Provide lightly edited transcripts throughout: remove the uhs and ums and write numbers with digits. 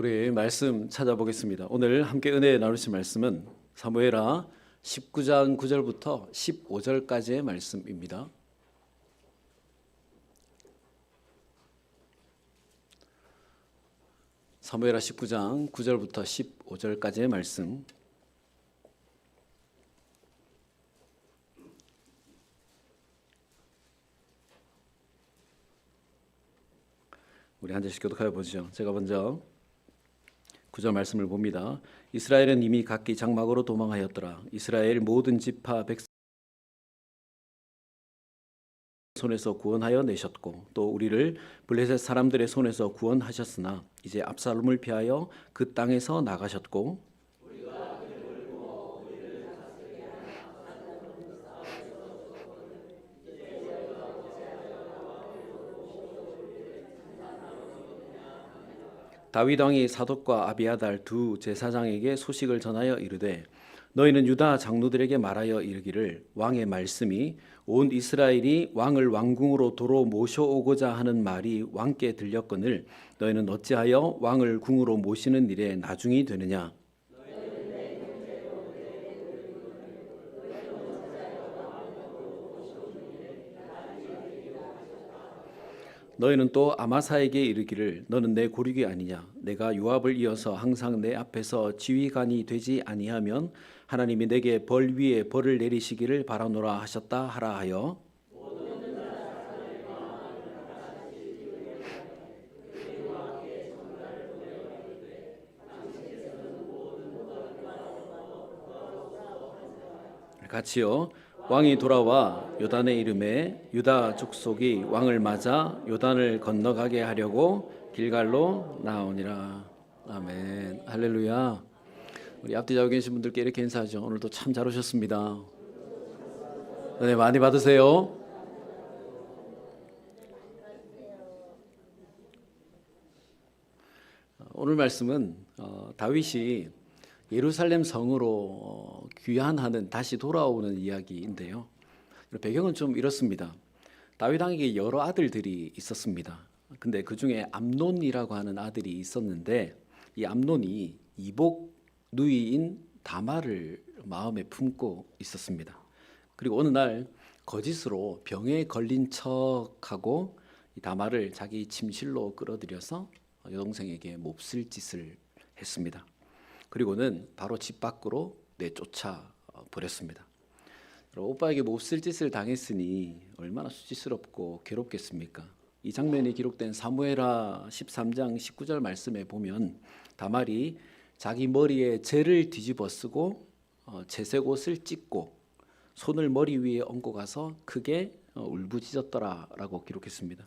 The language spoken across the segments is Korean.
우리 말씀 찾아보겠습니다. 오늘 함께 은혜 나누실 말씀은 사무엘하 19장 9절부터 15절까지의 말씀입니다. 사무엘하 19장 9절부터 15절까지의 말씀. 우리 한 절씩 교독하여 보죠. 제가 먼저 9절 말씀을 봅니다. 이스라엘은 이미 각기 장막으로 도망하였더라. 이스라엘 모든 지파 백성 손에서 구원하여 내셨고 또 우리를 블레셋 사람들의 손에서 구원하셨으나 이제 압살롬을 피하여 그 땅에서 나가셨고 다윗 왕이 사독과 아비아달 두 제사장에게 소식을 전하여 이르되 너희는 유다 장로들에게 말하여 이르기를 왕의 말씀이 온 이스라엘이 왕을 왕궁으로 도로 모셔오고자 하는 말이 왕께 들렸거늘 너희는 어찌하여 왕을 궁으로 모시는 일에 나중이 되느냐. 너희는 또 아마사에게 이르기를 너는 내 고륙이 아니냐. 내가 요압을 이어서 항상 내 앞에서 지휘관이 되지 아니하면 하나님이 내게 벌 위에 벌을 내리시기를 바라노라 하셨다 하라 하여 같이요. 왕이 돌아와 요단의 이름에 유다 족속이 왕을 맞아 요단을 건너가게 하려고 길갈로 나오니라. 아멘. 할렐루야. 우리 앞뒤 자고 계신 분들께 이렇게 인사하죠. 오늘도 참 잘 오셨습니다. 네, 많이 받으세요. 오늘 말씀은 다윗이 예루살렘 성으로 귀환하는 다시 돌아오는 이야기인데요. 배경은 좀 이렇습니다. 다윗 왕에게 여러 아들들이 있었습니다. 근데 그 중에 암논이라고 하는 아들이 있었는데 이 암논이 이복 누이인 다말을 마음에 품고 있었습니다. 그리고 어느 날 거짓으로 병에 걸린 척하고 이 다말을 자기 침실로 끌어들여서 여동생에게 몹쓸 짓을 했습니다. 그리고는 바로 집 밖으로 내쫓아 버렸습니다. 오빠에게 몹쓸 짓을 당했으니 얼마나 수치스럽고 괴롭겠습니까? 이 장면이 기록된 사무엘하 13장 19절 말씀에 보면 다말이 자기 머리에 재를 뒤집어 쓰고 채색 옷을 찢고 손을 머리 위에 얹고 가서 크게 울부짖었더라라고 기록했습니다.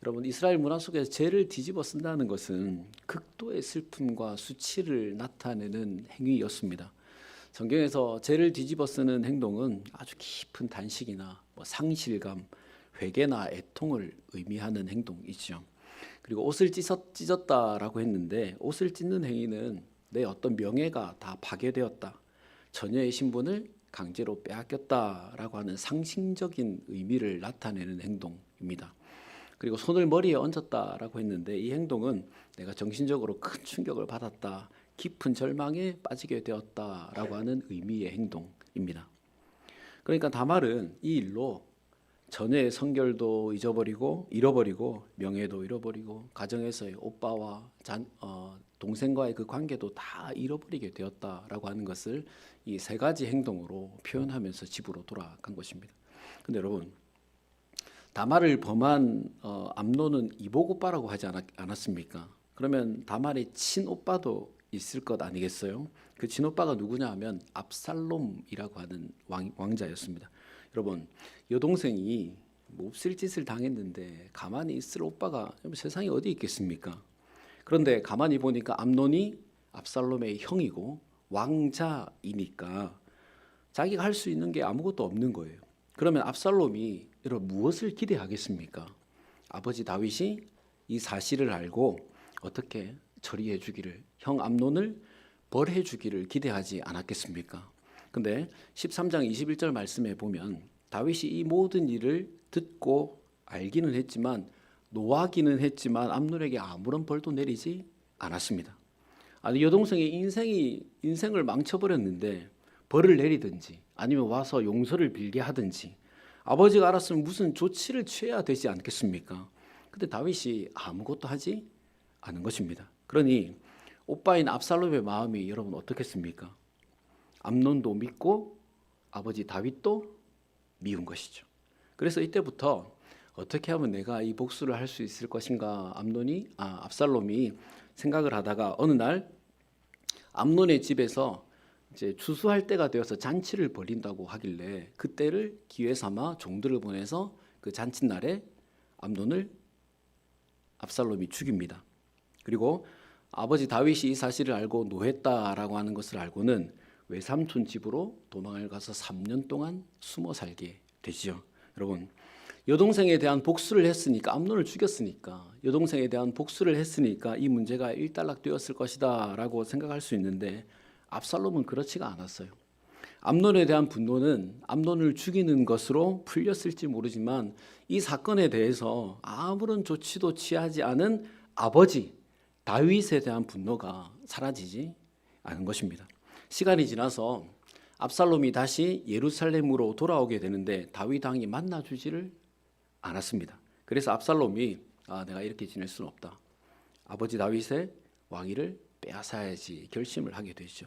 여러분, 이스라엘 문화 속에서 죄를 뒤집어 쓴다는 것은 극도의 슬픔과 수치를 나타내는 행위였습니다. 성경에서 죄를 뒤집어 쓰는 행동은 아주 깊은 단식이나 상실감, 회개나 애통을 의미하는 행동이죠. 그리고 옷을 찢었다라고 했는데 옷을 찢는 행위는 내 어떤 명예가 다 파괴되었다, 처녀의 신분을 강제로 빼앗겼다라고 하는 상징적인 의미를 나타내는 행동입니다. 그리고 손을 머리에 얹었다라고 했는데 이 행동은 내가 정신적으로 큰 충격을 받았다, 깊은 절망에 빠지게 되었다라고 하는 의미의 행동입니다. 그러니까 다말은 이 일로 전의 성결도 잃어버리고 명예도 잃어버리고 가정에서의 오빠와 동생과의 그 관계도 다 잃어버리게 되었다라고 하는 것을 이 세 가지 행동으로 표현하면서 집으로 돌아간 것입니다. 근데 여러분, 다말을 범한 암논은 이복 오빠라고 하지 않았습니까? 그러면 다말의 친오빠도 있을 것 아니겠어요? 그 친오빠가 누구냐 하면 압살롬이라고 하는 왕자였습니다. 여러분, 여동생이 몹쓸 짓을 당했는데 가만히 있을 오빠가 세상에 어디 있겠습니까? 그런데 가만히 보니까 암논이 압살롬의 형이고 왕자이니까 자기가 할 수 있는 게 아무것도 없는 거예요. 그러면 압살롬이 여러분 무엇을 기대하겠습니까? 아버지 다윗이 이 사실을 알고 어떻게 처리해 주기를, 형 암논을 벌해 주기를 기대하지 않았겠습니까? 근데 13장 21절 말씀에 보면 다윗이 이 모든 일을 듣고 알기는 했지만 노하기는 했지만 암논에게 아무런 벌도 내리지 않았습니다. 아니 여동생의 인생을 망쳐버렸는데 벌을 내리든지 아니면 와서 용서를 빌게 하든지 아버지가 알았으면 무슨 조치를 취해야 되지 않겠습니까? 근데 다윗이 아무것도 하지 않은 것입니다. 그러니 오빠인 압살롬의 마음이 여러분 어떻겠습니까? 암논도 믿고 아버지 다윗도 미운 것이죠. 그래서 이때부터 어떻게 하면 내가 이 복수를 할 수 있을 것인가 압살롬이 생각을 하다가 어느 날 암논의 집에서 이제 추수할 때가 되어서 잔치를 벌인다고 하길래 그때를 기회 삼아 종들을 보내서 그 잔칫날에 압살롬이 죽입니다. 그리고 아버지 다윗이 이 사실을 알고 노했다라고 하는 것을 알고는 외삼촌 집으로 도망을 가서 3년 동안 숨어 살게 되지요. 여러분, 여동생에 대한 복수를 했으니까, 암논을 죽였으니까, 여동생에 대한 복수를 했으니까 이 문제가 일단락되었을 것이다 라고 생각할 수 있는데 압살롬은 그렇지가 않았어요. 암논에 대한 분노는 암논을 죽이는 것으로 풀렸을지 모르지만 이 사건에 대해서 아무런 조치도 취하지 않은 아버지 다윗에 대한 분노가 사라지지 않은 것입니다. 시간이 지나서 압살롬이 다시 예루살렘으로 돌아오게 되는데 다윗 왕이 만나주지를 않았습니다. 그래서 압살롬이 내가 이렇게 지낼 수는 없다. 아버지 다윗의 왕위를 빼앗아야지 결심을 하게 되죠.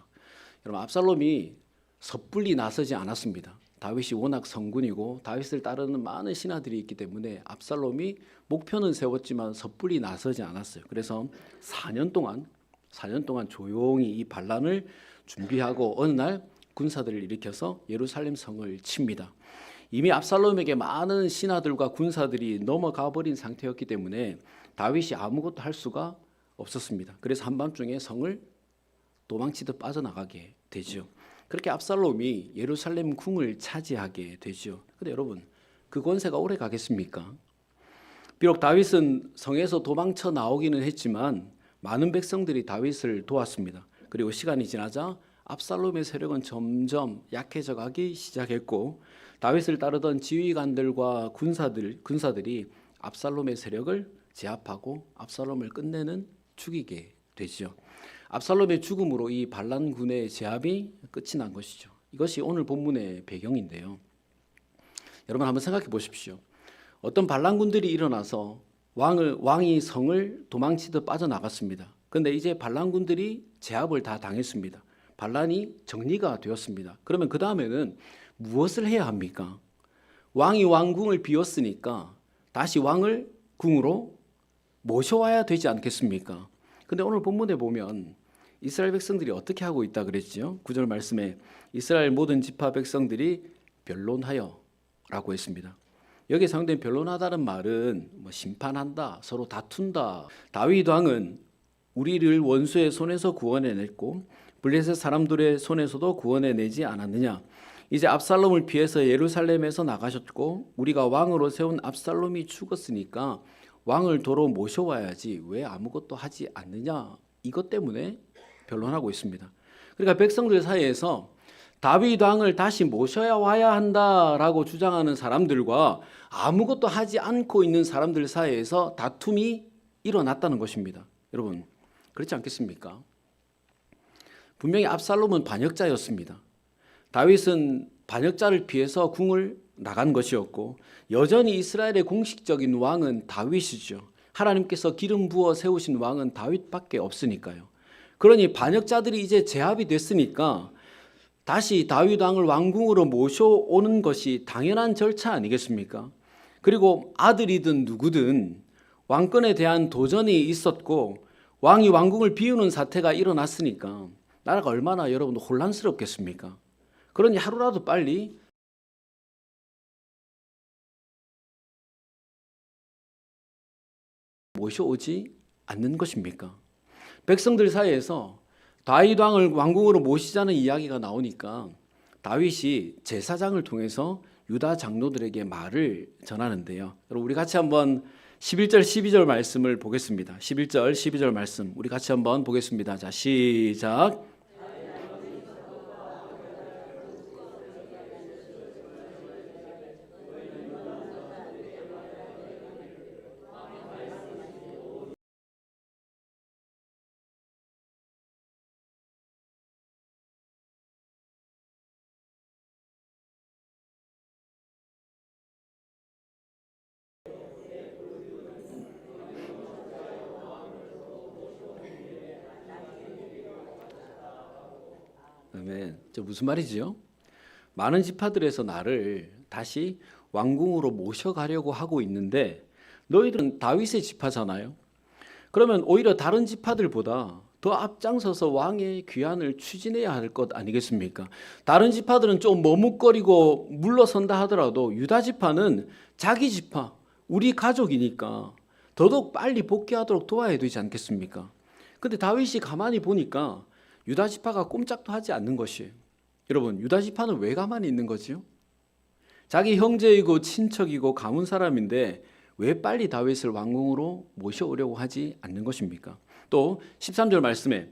여러분, 압살롬이 섣불리 나서지 않았습니다. 다윗이 워낙 성군이고 다윗을 따르는 많은 신하들이 있기 때문에 압살롬이 목표는 세웠지만 섣불리 나서지 않았어요. 그래서 4년 동안 조용히 이 반란을 준비하고 어느 날 군사들을 일으켜서 예루살렘 성을 칩니다. 이미 압살롬에게 많은 신하들과 군사들이 넘어가 버린 상태였기 때문에 다윗이 아무것도 할 수가 없었습니다. 그래서 한밤중에 성을 도망치듯 빠져나가게 되죠. 그렇게 압살롬이 예루살렘 궁을 차지하게 되죠. 그런데 여러분, 그 권세가 오래 가겠습니까? 비록 다윗은 성에서 도망쳐 나오기는 했지만 많은 백성들이 다윗을 도왔습니다. 그리고 시간이 지나자 압살롬의 세력은 점점 약해져 가기 시작했고 다윗을 따르던 지휘관들과 군사들이 압살롬의 세력을 제압하고 압살롬을 끝내는 죽이게 되죠. 압살롬의 죽음으로 이 반란군의 제압이 끝이 난 것이죠. 이것이 오늘 본문의 배경인데요. 여러분 한번 생각해 보십시오. 어떤 반란군들이 일어나서 왕이 성을 도망치듯 빠져나갔습니다. 그런데 이제 반란군들이 제압을 다 당했습니다. 반란이 정리가 되었습니다. 그러면 그 다음에는 무엇을 해야 합니까? 왕이 왕궁을 비웠으니까 다시 왕을 궁으로 모셔와야 되지 않겠습니까? 근데 오늘 본문에 보면 이스라엘 백성들이 어떻게 하고 있다 그랬죠? 9절 말씀에 이스라엘 모든 지파 백성들이 변론하여 라고 했습니다. 여기에 사용된 변론하다는 말은 심판한다, 서로 다툰다. 다윗 왕은 우리를 원수의 손에서 구원해냈고 블레셋 사람들의 손에서도 구원해내지 않았느냐. 이제 압살롬을 피해서 예루살렘에서 나가셨고 우리가 왕으로 세운 압살롬이 죽었으니까 왕을 도로 모셔와야지 왜 아무것도 하지 않느냐. 이것 때문에 변론하고 있습니다. 그러니까 백성들 사이에서 다윗 왕을 다시 모셔야 와야 한다라고 주장하는 사람들과 아무것도 하지 않고 있는 사람들 사이에서 다툼이 일어났다는 것입니다. 여러분, 그렇지 않겠습니까? 분명히 압살롬은 반역자였습니다. 다윗은 반역자를 피해서 궁을 나간 것이었고 여전히 이스라엘의 공식적인 왕은 다윗이죠. 하나님께서 기름 부어 세우신 왕은 다윗밖에 없으니까요. 그러니 반역자들이 이제 제압이 됐으니까 다시 다윗 왕을 왕궁으로 모셔오는 것이 당연한 절차 아니겠습니까? 그리고 아들이든 누구든 왕권에 대한 도전이 있었고 왕이 왕궁을 비우는 사태가 일어났으니까 나라가 얼마나 여러분 혼란스럽겠습니까? 그러니 하루라도 빨리 모셔오지 않는 것입니까? 백성들 사이에서 다윗 왕을 왕궁으로 모시자는 이야기가 나오니까 다윗이 제사장을 통해서 유다 장로들에게 말을 전하는데요. 여러분 우리 같이 한번 11절 12절 말씀을 보겠습니다. 11절 12절 말씀 우리 같이 한번 보겠습니다. 자, 시작. 아멘. 저 무슨 말이지요? 많은 지파들에서 나를 다시 왕궁으로 모셔가려고 하고 있는데 너희들은 다윗의 지파잖아요. 그러면 오히려 다른 지파들보다 더 앞장서서 왕의 귀환을 추진해야 할 것 아니겠습니까? 다른 지파들은 좀 머뭇거리고 물러선다 하더라도 유다 지파는 자기 지파, 우리 가족이니까 더더욱 빨리 복귀하도록 도와야 되지 않겠습니까? 근데 다윗이 가만히 보니까 유다 지파가 꼼짝도 하지 않는 것이에요. 여러분, 유다 지파는 왜 가만히 있는 거지요? 자기 형제이고 친척이고 가문 사람인데 왜 빨리 다윗을 왕궁으로 모셔오려고 하지 않는 것입니까? 또 13절 말씀에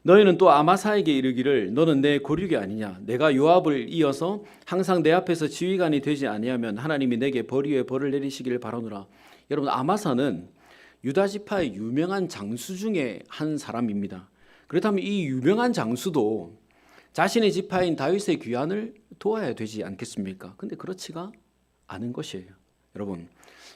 너희는 또 아마사에게 이르기를 너는 내 고륙이 아니냐 내가 요압을 이어서 항상 내 앞에서 지휘관이 되지 아니하면 하나님이 내게 벌 위에 벌을 내리시기를 바라노라. 여러분, 아마사는 유다 지파의 유명한 장수 중에 한 사람입니다. 그렇다면 이 유명한 장수도 자신의 지파인 다윗의 귀환을 도와야 되지 않겠습니까? 근데 그렇지가 않은 것이에요. 여러분,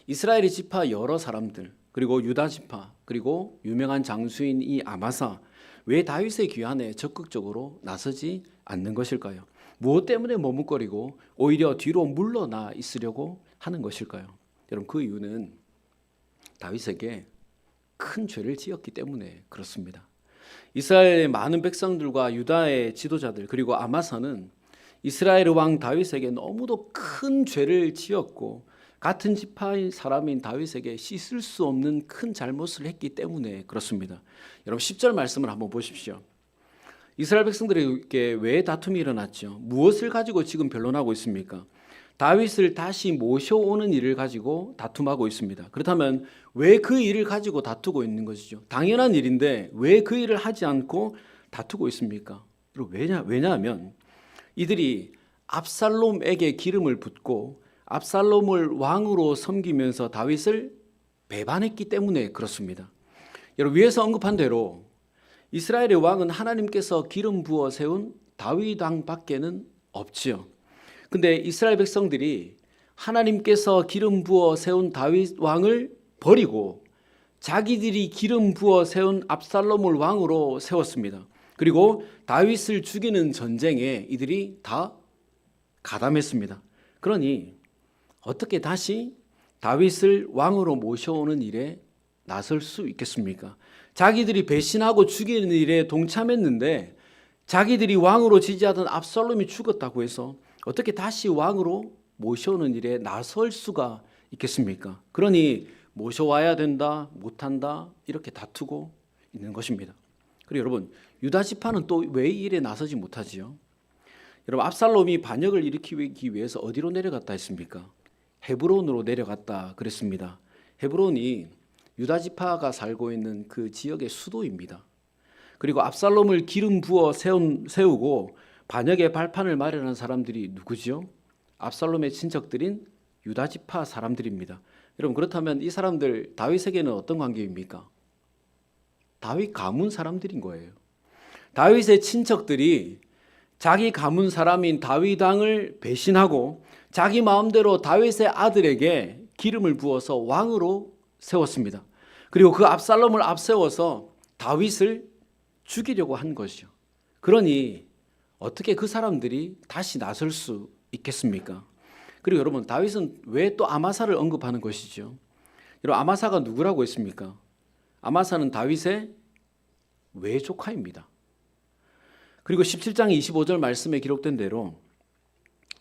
이스라엘의 지파 여러 사람들, 그리고 유다 지파, 그리고 유명한 장수인 이 아마사, 왜 다윗의 귀환에 적극적으로 나서지 않는 것일까요? 무엇 때문에 머뭇거리고 오히려 뒤로 물러나 있으려고 하는 것일까요? 여러분, 그 이유는 다윗에게 큰 죄를 지었기 때문에 그렇습니다. 이스라엘의 많은 백성들과 유다의 지도자들 그리고 아마사는 이스라엘의 왕 다윗에게 너무도 큰 죄를 지었고 같은 지파인 사람인 다윗에게 씻을 수 없는 큰 잘못을 했기 때문에 그렇습니다. 여러분 10절 말씀을 한번 보십시오. 이스라엘 백성들에게 왜 다툼이 일어났죠? 무엇을 가지고 지금 변론하고 있습니까? 다윗을 다시 모셔오는 일을 가지고 다툼하고 있습니다. 그렇다면 왜 그 일을 가지고 다투고 있는 것이죠? 당연한 일인데 왜 그 일을 하지 않고 다투고 있습니까? 왜냐하면 이들이 압살롬에게 기름을 붓고 압살롬을 왕으로 섬기면서 다윗을 배반했기 때문에 그렇습니다. 여러분, 위에서 언급한 대로 이스라엘의 왕은 하나님께서 기름 부어 세운 다윗 왕밖에는 없지요. 근데 이스라엘 백성들이 하나님께서 기름 부어 세운 다윗 왕을 버리고 자기들이 기름 부어 세운 압살롬을 왕으로 세웠습니다. 그리고 다윗을 죽이는 전쟁에 이들이 다 가담했습니다. 그러니 어떻게 다시 다윗을 왕으로 모셔오는 일에 나설 수 있겠습니까? 자기들이 배신하고 죽이는 일에 동참했는데 자기들이 왕으로 지지하던 압살롬이 죽었다고 해서 어떻게 다시 왕으로 모셔오는 일에 나설 수가 있겠습니까? 그러니 모셔와야 된다, 못한다 이렇게 다투고 있는 것입니다. 그리고 여러분, 유다 지파는 또 왜 이 일에 나서지 못하지요? 여러분, 압살롬이 반역을 일으키기 위해서 어디로 내려갔다 했습니까? 헤브론으로 내려갔다 그랬습니다. 헤브론이 유다 지파가 살고 있는 그 지역의 수도입니다. 그리고 압살롬을 기름 부어 세우고 반역의 발판을 마련한 사람들이 누구지요? 압살롬의 친척들인 유다 지파 사람들입니다. 여러분, 그렇다면 이 사람들 다윗에게는 어떤 관계입니까? 다윗 가문 사람들인 거예요. 다윗의 친척들이 자기 가문 사람인 다윗 왕을 배신하고 자기 마음대로 다윗의 아들에게 기름을 부어서 왕으로 세웠습니다. 그리고 그 압살롬을 앞세워서 다윗을 죽이려고 한 것이죠. 그러니 어떻게 그 사람들이 다시 나설 수 있겠습니까? 그리고 여러분, 다윗은 왜 또 아마사를 언급하는 것이죠? 여러분, 아마사가 누구라고 했습니까? 아마사는 다윗의 외조카입니다. 그리고 17장 25절 말씀에 기록된 대로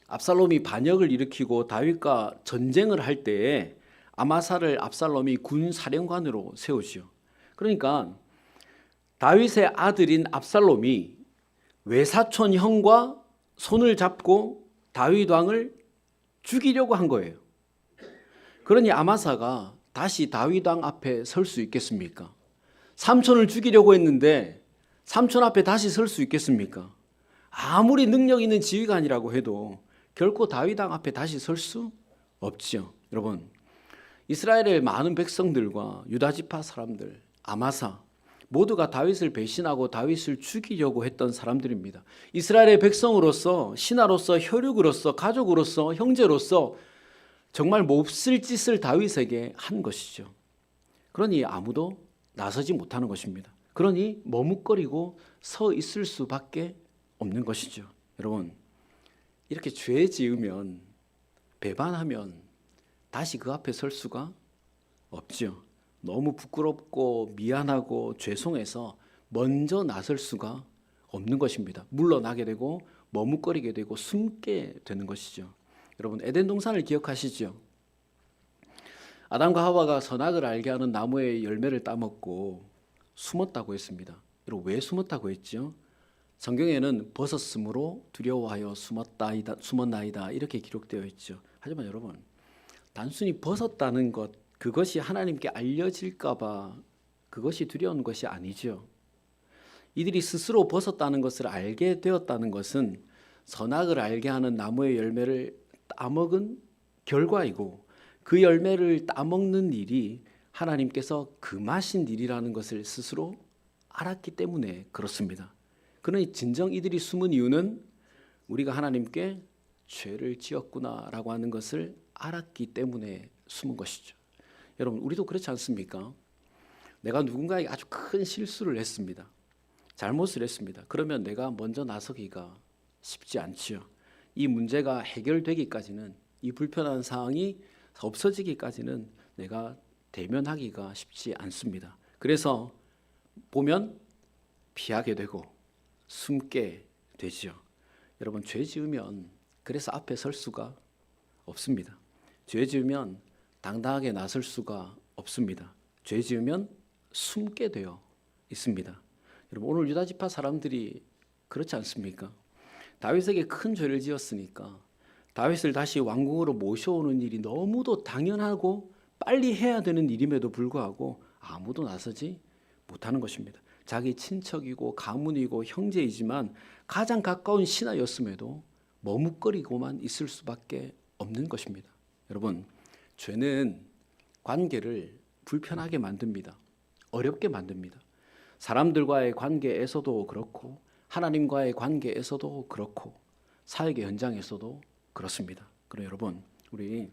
압살롬이 반역을 일으키고 다윗과 전쟁을 할 때에 아마사를 압살롬이 군 사령관으로 세우지요. 그러니까 다윗의 아들인 압살롬이 외사촌 형과 손을 잡고 다윗 왕을 죽이려고 한 거예요. 그러니 아마사가 다시 다윗 왕 앞에 설 수 있겠습니까? 삼촌을 죽이려고 했는데 삼촌 앞에 다시 설 수 있겠습니까? 아무리 능력 있는 지휘관이라고 해도 결코 다윗 왕 앞에 다시 설 수 없지요. 여러분, 이스라엘의 많은 백성들과 유다 지파 사람들, 아마사 모두가 다윗을 배신하고 다윗을 죽이려고 했던 사람들입니다. 이스라엘의 백성으로서, 신하로서, 혈육으로서, 가족으로서, 형제로서 정말 몹쓸 짓을 다윗에게 한 것이죠. 그러니 아무도 나서지 못하는 것입니다. 그러니 머뭇거리고 서 있을 수밖에 없는 것이죠. 여러분, 이렇게 죄 지으면, 배반하면 다시 그 앞에 설 수가 없죠. 너무 부끄럽고 미안하고 죄송해서 먼저 나설 수가 없는 것입니다. 물러나게 되고 머뭇거리게 되고 숨게 되는 것이죠. 여러분, 에덴 동산을 기억하시죠? 아담과 하와가 선악을 알게 하는 나무의 열매를 따먹고 숨었다고 했습니다. 여러분, 왜 숨었다고 했죠? 성경에는 벗었으므로 두려워하여 숨었나이다 이렇게 기록되어 있죠. 하지만 여러분, 단순히 벗었다는 것, 그것이 하나님께 알려질까 봐 그것이 두려운 것이 아니죠. 이들이 스스로 벗었다는 것을 알게 되었다는 것은 선악을 알게 하는 나무의 열매를 따먹은 결과이고, 그 열매를 따먹는 일이 하나님께서 금하신 일이라는 것을 스스로 알았기 때문에 그렇습니다. 그러니 진정 이들이 숨은 이유는 우리가 하나님께 죄를 지었구나라고 하는 것을 알았기 때문에 숨은 것이죠. 여러분, 우리도 그렇지 않습니까? 내가 누군가에게 아주 큰 실수를 했습니다. 잘못을 했습니다. 그러면 내가 먼저 나서기가 쉽지 않지요. 이 문제가 해결되기까지는, 이 불편한 상황이 없어지기까지는 내가 대면하기가 쉽지 않습니다. 그래서 보면 피하게 되고 숨게 되죠. 여러분, 죄 지으면 그래서 앞에 설 수가 없습니다. 죄 지으면 당당하게 나설 수가 없습니다. 죄 지으면 숨게 되어 있습니다. 여러분, 오늘 유다 지파 사람들이 그렇지 않습니까? 다윗에게 큰 죄를 지었으니까 다윗을 다시 왕궁으로 모셔오는 일이 너무도 당연하고 빨리 해야 되는 일임에도 불구하고 아무도 나서지 못하는 것입니다. 자기 친척이고 가문이고 형제이지만 가장 가까운 신하였음에도 머뭇거리고만 있을 수밖에 없는 것입니다. 여러분, 죄는 관계를 불편하게 만듭니다. 어렵게 만듭니다. 사람들과의 관계에서도 그렇고 하나님과의 관계에서도 그렇고 사역의 현장에서도 그렇습니다. 그럼 여러분, 우리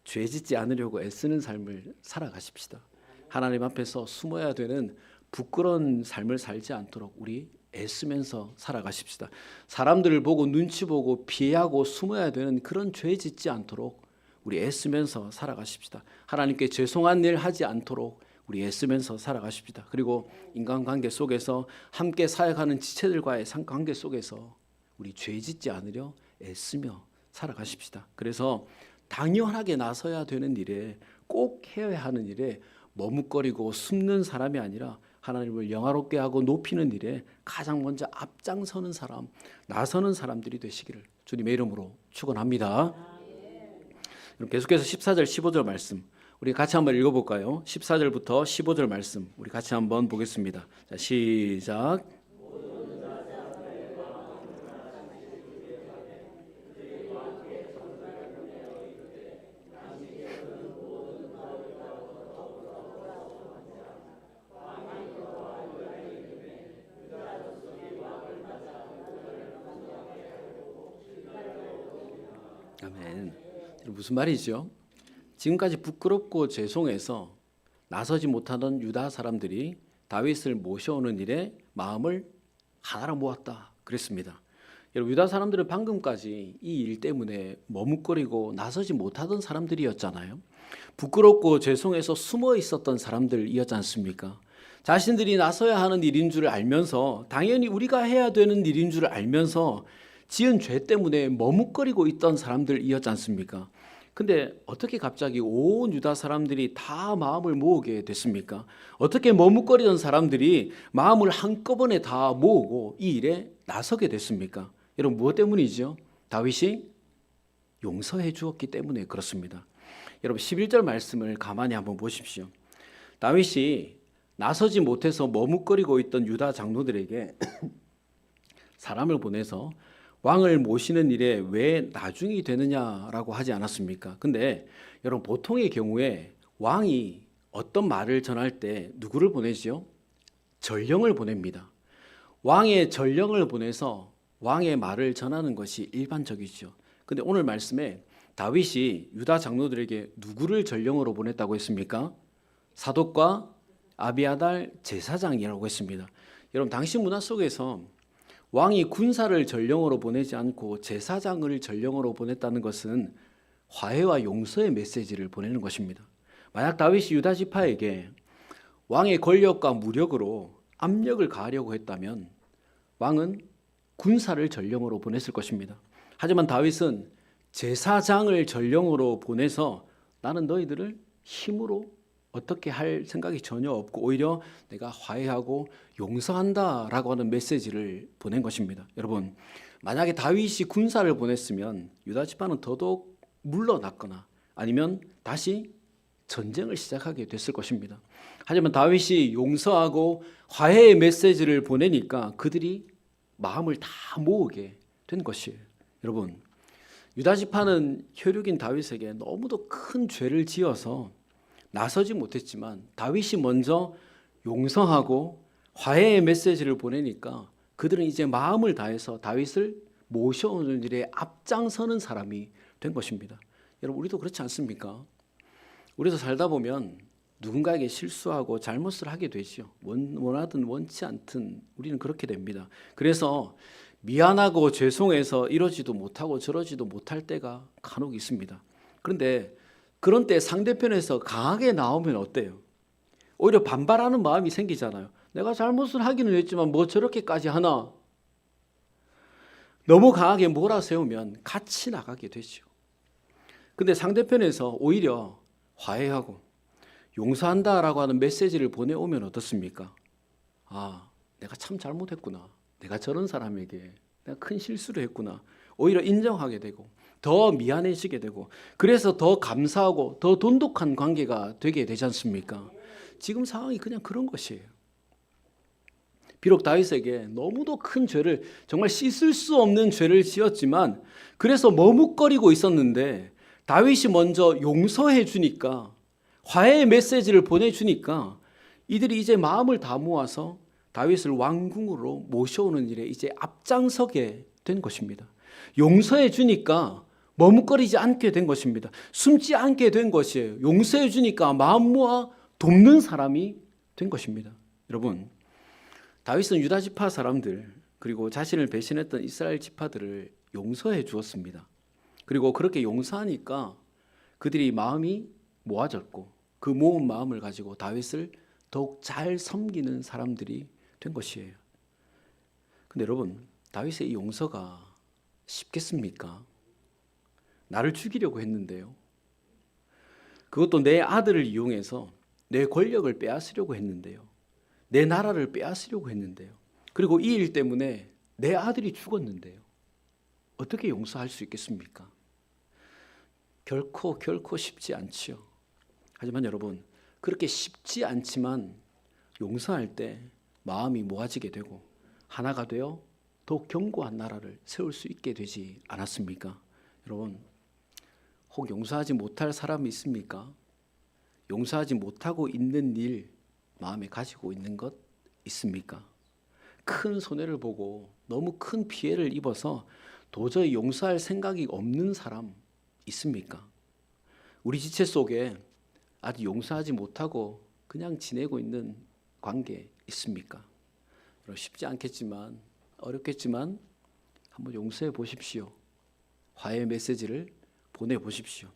죄 짓지 않으려고 애쓰는 삶을 살아가십시다. 하나님 앞에서 숨어야 되는 부끄러운 삶을 살지 않도록 우리 애쓰면서 살아가십시다. 사람들을 보고 눈치 보고 피하고 숨어야 되는 그런 죄 짓지 않도록 우리 애쓰면서 살아가십시다. 하나님께 죄송한 일 하지 않도록 우리 애쓰면서 살아가십시다. 그리고 인간관계 속에서 함께 사역하는 지체들과의 관계 속에서 우리 죄 짓지 않으려 애쓰며 살아가십시다. 그래서 당연하게 나서야 되는 일에, 꼭 해야 하는 일에 머뭇거리고 숨는 사람이 아니라 하나님을 영화롭게 하고 높이는 일에 가장 먼저 앞장서는 사람, 나서는 사람들이 되시기를 주님의 이름으로 축원합니다. 그럼 계속해서 14절 15절 말씀 우리 같이 한번 읽어볼까요? 14절부터 15절 말씀 우리 같이 한번 보겠습니다. 자, 시작. 아멘. 무슨 말이죠? 지금까지 부끄럽고 죄송해서 나서지 못하던 유다 사람들이 다윗을 모셔오는 일에 마음을 하나로 모았다 그랬습니다. 여러분, 유다 사람들은 방금까지 이 일 때문에 머뭇거리고 나서지 못하던 사람들이었잖아요. 부끄럽고 죄송해서 숨어 있었던 사람들이었지 않습니까? 자신들이 나서야 하는 일인 줄 알면서, 당연히 우리가 해야 되는 일인 줄 알면서 지은 죄 때문에 머뭇거리고 있던 사람들이었지 않습니까? 근데 어떻게 갑자기 온 유다 사람들이 다 마음을 모으게 됐습니까? 어떻게 머뭇거리던 사람들이 마음을 한꺼번에 다 모으고 이 일에 나서게 됐습니까? 여러분, 무엇 때문이죠? 다윗이 용서해 주었기 때문에 그렇습니다. 여러분, 11절 말씀을 가만히 한번 보십시오. 다윗이 나서지 못해서 머뭇거리고 있던 유다 장로들에게 사람을 보내서 왕을 모시는 일에 왜 나중이 되느냐라고 하지 않았습니까? 근데 여러분, 보통의 경우에 왕이 어떤 말을 전할 때 누구를 보내지요? 전령을 보냅니다. 왕의 전령을 보내서 왕의 말을 전하는 것이 일반적이죠. 근데 오늘 말씀에 다윗이 유다 장로들에게 누구를 전령으로 보냈다고 했습니까? 사독과 아비아달 제사장이라고 했습니다. 여러분, 당시 문화 속에서 왕이 군사를 전령으로 보내지 않고 제사장을 전령으로 보냈다는 것은 화해와 용서의 메시지를 보내는 것입니다. 만약 다윗이 유다 지파에게 왕의 권력과 무력으로 압력을 가하려고 했다면 왕은 군사를 전령으로 보냈을 것입니다. 하지만 다윗은 제사장을 전령으로 보내서 나는 너희들을 힘으로 어떻게 할 생각이 전혀 없고 오히려 내가 화해하고 용서한다라고 하는 메시지를 보낸 것입니다. 여러분, 만약에 다윗이 군사를 보냈으면 유다 지파는 더더욱 물러났거나 아니면 다시 전쟁을 시작하게 됐을 것입니다. 하지만 다윗이 용서하고 화해의 메시지를 보내니까 그들이 마음을 다 모으게 된 것이에요. 여러분, 유다 지파는 혈육인 다윗에게 너무도 큰 죄를 지어서 나서지 못했지만 다윗이 먼저 용서하고 화해의 메시지를 보내니까 그들은 이제 마음을 다해서 다윗을 모셔오는 일에 앞장서는 사람이 된 것입니다. 여러분, 우리도 그렇지 않습니까? 우리도 살다 보면 누군가에게 실수하고 잘못을 하게 되죠. 원하든 원치 않든 우리는 그렇게 됩니다. 그래서 미안하고 죄송해서 이러지도 못하고 저러지도 못할 때가 간혹 있습니다. 그런데 그런 때 상대편에서 강하게 나오면 어때요? 오히려 반발하는 마음이 생기잖아요. 내가 잘못을 하기는 했지만 뭐 저렇게까지 하나? 너무 강하게 몰아세우면 같이 나가게 되죠. 근데 상대편에서 오히려 화해하고 용서한다라고 하는 메시지를 보내오면 어떻습니까? 아, 내가 참 잘못했구나. 내가 저런 사람에게 내가 큰 실수를 했구나. 오히려 인정하게 되고 더 미안해지게 되고 그래서 더 감사하고 더 돈독한 관계가 되게 되지 않습니까? 지금 상황이 그냥 그런 것이에요. 비록 다윗에게 너무도 큰 죄를 정말 씻을 수 없는 죄를 지었지만 그래서 머뭇거리고 있었는데 다윗이 먼저 용서해 주니까 화해의 메시지를 보내주니까 이들이 이제 마음을 다 모아서 다윗을 왕궁으로 모셔오는 일에 이제 앞장서게 된 것입니다. 용서해 주니까 머뭇거리지 않게 된 것입니다. 숨지 않게 된 것이에요. 용서해 주니까 마음 모아 돕는 사람이 된 것입니다. 여러분, 다윗은 유다 지파 사람들 그리고 자신을 배신했던 이스라엘 지파들을 용서해 주었습니다. 그리고 그렇게 용서하니까 그들이 마음이 모아졌고 그 모은 마음을 가지고 다윗을 더욱 잘 섬기는 사람들이 된 것이에요. 근데 여러분, 다윗의 이 용서가 쉽겠습니까? 나를 죽이려고 했는데요. 그것도 내 아들을 이용해서 내 권력을 빼앗으려고 했는데요. 내 나라를 빼앗으려고 했는데요. 그리고 이 일 때문에 내 아들이 죽었는데요. 어떻게 용서할 수 있겠습니까? 결코 쉽지 않지요. 하지만 여러분, 그렇게 쉽지 않지만 용서할 때 마음이 모아지게 되고 하나가 되어 더욱 견고한 나라를 세울 수 있게 되지 않았습니까? 여러분, 혹 용서하지 못할 사람이 있습니까? 용서하지 못하고 있는 일 마음에 가지고 있는 것 있습니까? 큰 손해를 보고 너무 큰 피해를 입어서 도저히 용서할 생각이 없는 사람 있습니까? 우리 지체 속에 아직 용서하지 못하고 그냥 지내고 있는 관계 있습니까? 쉽지 않겠지만 어렵겠지만 한번 용서해 보십시오. 화해의 메시지를 보내보십시오.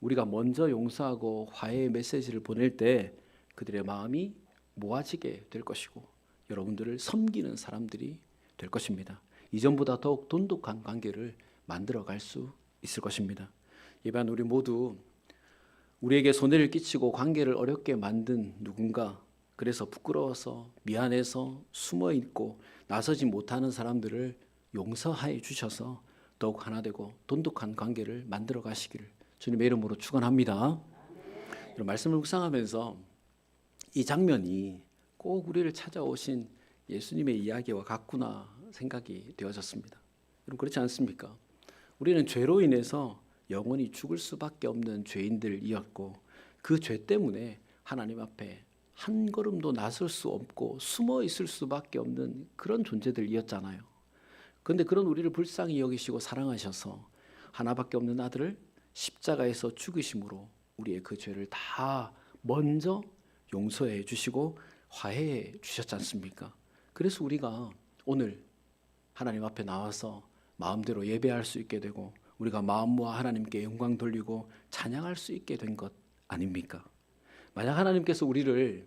우리가 먼저 용서하고 화해의 메시지를 보낼 때 그들의 마음이 모아지게 될 것이고 여러분들을 섬기는 사람들이 될 것입니다. 이전보다 더욱 돈독한 관계를 만들어갈 수 있을 것입니다. 예배한 우리 모두 우리에게 손해를 끼치고 관계를 어렵게 만든 누군가, 그래서 부끄러워서 미안해서 숨어있고 나서지 못하는 사람들을 용서해 주셔서 더욱 하나 되고 돈독한 관계를 만들어 가시기를 주님의 이름으로 축원합니다. 말씀을 묵상하면서 이 장면이 꼭 우리를 찾아오신 예수님의 이야기와 같구나 생각이 되어졌습니다. 여러분, 그렇지 않습니까? 우리는 죄로 인해서 영원히 죽을 수밖에 없는 죄인들이었고 그 죄 때문에 하나님 앞에 한 걸음도 나설 수 없고 숨어 있을 수밖에 없는 그런 존재들이었잖아요. 그런데 그런 우리를 불쌍히 여기시고 사랑하셔서 하나밖에 없는 아들을 십자가에서 죽이심으로 우리의 그 죄를 다 먼저 용서해 주시고 화해해 주셨지 않습니까? 그래서 우리가 오늘 하나님 앞에 나와서 마음대로 예배할 수 있게 되고 우리가 마음 모아 하나님께 영광 돌리고 찬양할 수 있게 된 것 아닙니까? 만약 하나님께서 우리를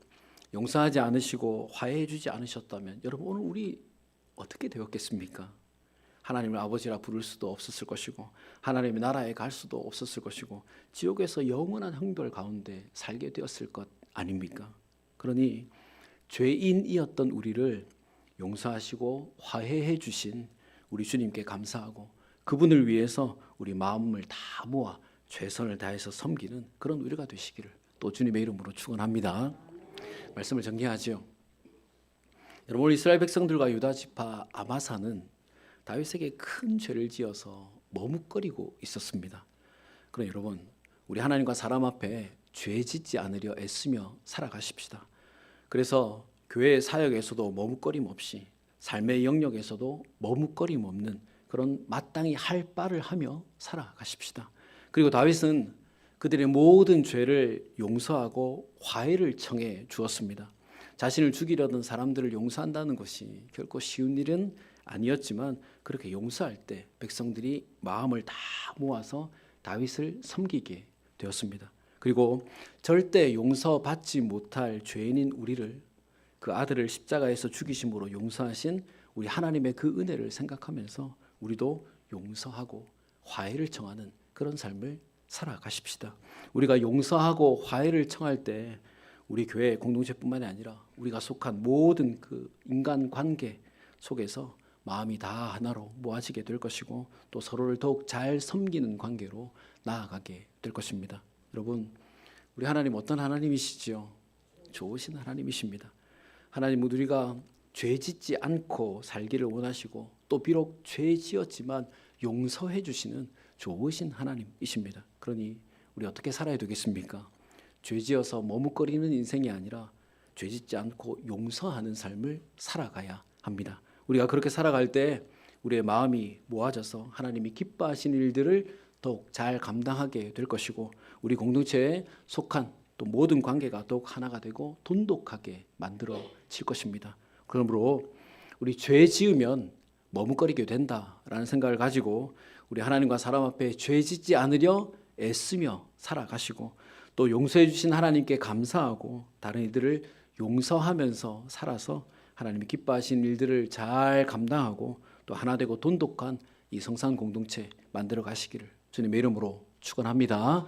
용서하지 않으시고 화해해 주지 않으셨다면 여러분 오늘 우리 어떻게 되었겠습니까? 하나님을 아버지라 부를 수도 없었을 것이고 하나님의 나라에 갈 수도 없었을 것이고 지옥에서 영원한 형벌 가운데 살게 되었을 것 아닙니까? 그러니 죄인이었던 우리를 용서하시고 화해해 주신 우리 주님께 감사하고 그분을 위해서 우리 마음을 다 모아 최선을 다해서 섬기는 그런 우리가 되시기를 또 주님의 이름으로 축원합니다. 말씀을 정리하죠. 여러분 이스라엘 백성들과 유다 지파 아마사는 다윗에게 큰 죄를 지어서 머뭇거리고 있었습니다. 그럼 여러분 우리 하나님과 사람 앞에 죄 짓지 않으려 애쓰며 살아가십시다. 그래서 교회 사역에서도 머뭇거림 없이 삶의 영역에서도 머뭇거림 없는 그런 마땅히 할 바를 하며 살아가십시다. 그리고 다윗은 그들의 모든 죄를 용서하고 화해를 청해 주었습니다. 자신을 죽이려던 사람들을 용서한다는 것이 결코 쉬운 일은 아니었지만 그렇게 용서할 때 백성들이 마음을 다 모아서 다윗을 섬기게 되었습니다. 그리고 절대 용서받지 못할 죄인인 우리를 그 아들을 십자가에서 죽이심으로 용서하신 우리 하나님의 그 은혜를 생각하면서 우리도 용서하고 화해를 청하는 그런 삶을 살아가십시다. 우리가 용서하고 화해를 청할 때 우리 교회 공동체뿐만이 아니라 우리가 속한 모든 그 인간 관계 속에서 마음이 다 하나로 모아지게 될 것이고 또 서로를 더욱 잘 섬기는 관계로 나아가게 될 것입니다. 여러분 우리 하나님 어떤 하나님이시지요? 좋으신 하나님이십니다. 하나님은 우리가 죄 짓지 않고 살기를 원하시고 또 비록 죄 지었지만 용서해 주시는 좋으신 하나님이십니다. 그러니 우리 어떻게 살아야 되겠습니까? 죄 지어서 머뭇거리는 인생이 아니라 죄 짓지 않고 용서하는 삶을 살아가야 합니다. 우리가 그렇게 살아갈 때 우리의 마음이 모아져서 하나님이 기뻐하시는 일들을 더욱 잘 감당하게 될 것이고 우리 공동체에 속한 또 모든 관계가 더욱 하나가 되고 돈독하게 만들어질 것입니다. 그러므로 우리 죄 지으면 머뭇거리게 된다라는 생각을 가지고 우리 하나님과 사람 앞에 죄 짓지 않으려 애쓰며 살아가시고 또 용서해 주신 하나님께 감사하고 다른 이들을 용서하면서 살아서 하나님이 기뻐하시는 일들을 잘 감당하고 또 하나 되고 돈독한 이 성산 공동체 만들어 가시기를 주님의 이름으로 축원합니다.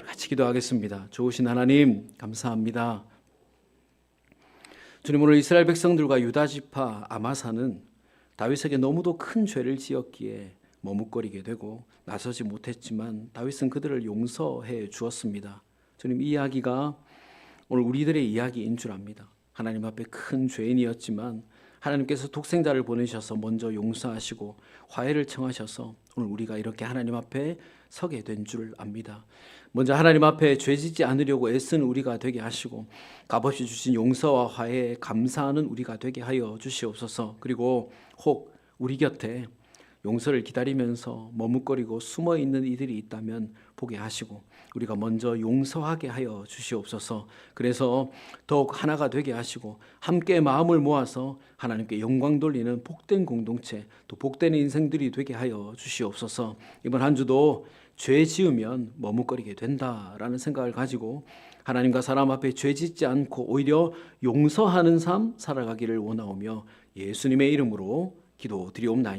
같이 기도하겠습니다. 좋으신 하나님 감사합니다. 주님 오늘 이스라엘 백성들과 유다 지파 아마사는 다윗에게 너무도 큰 죄를 지었기에 머뭇거리게 되고 나서지 못했지만 다윗은 그들을 용서해 주었습니다. 주님 이 이야기가 오늘 우리들의 이야기인 줄 압니다. 하나님 앞에 큰 죄인이었지만 하나님께서 독생자를 보내셔서 먼저 용서하시고 화해를 청하셔서 오늘 우리가 이렇게 하나님 앞에 서게 된 줄 압니다. 먼저 하나님 앞에 죄 짓지 않으려고 애쓰는 우리가 되게 하시고 값없이 주신 용서와 화해에 감사하는 우리가 되게 하여 주시옵소서. 그리고 혹 우리 곁에 용서를 기다리면서 머뭇거리고 숨어있는 이들이 있다면 보게 하시고 우리가 먼저 용서하게 하여 주시옵소서. 그래서 더욱 하나가 되게 하시고 함께 마음을 모아서 하나님께 영광 돌리는 복된 공동체 또 복된 인생들이 되게 하여 주시옵소서. 이번 한 주도 죄 지으면 머뭇거리게 된다라는 생각을 가지고 하나님과 사람 앞에 죄 짓지 않고 오히려 용서하는 삶 살아가기를 원하오며 예수님의 이름으로 기도드리옵나이다.